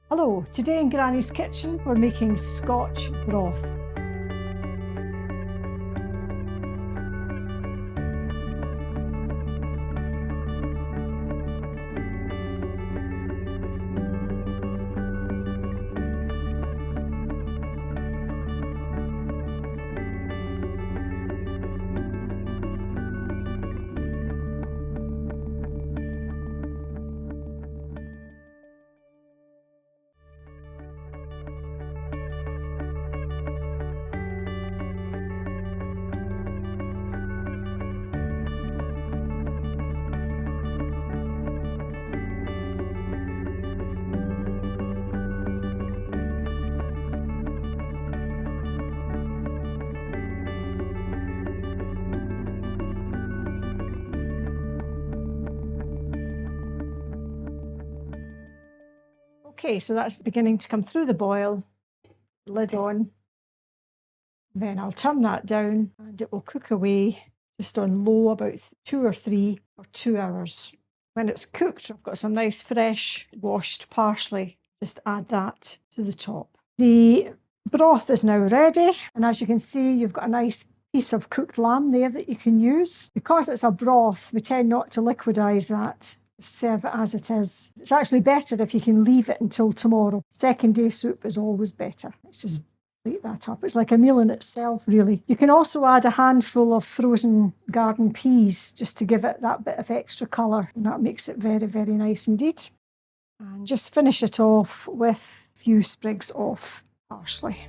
Hello, today in Granny's kitchen we're making Scotch broth. Okay, so that's beginning to come through the boil, lid on. Then I'll turn that down and it will cook away just on low about 2 or 3 or 2 hours. When it's cooked, I've got some nice fresh washed parsley. Just add that to the top. The broth is now ready, and as you can see, you've got a nice piece of cooked lamb there that you can use. Because it's a broth, we tend not to liquidize that. Serve it as it is. It's actually better if you can leave it until tomorrow. Second day soup is always better. Let's just plate that up. It's like a meal in itself, really. You can also add a handful of frozen garden peas just to give it that bit of extra colour, and that makes it very, very nice indeed. And just finish it off with a few sprigs of parsley.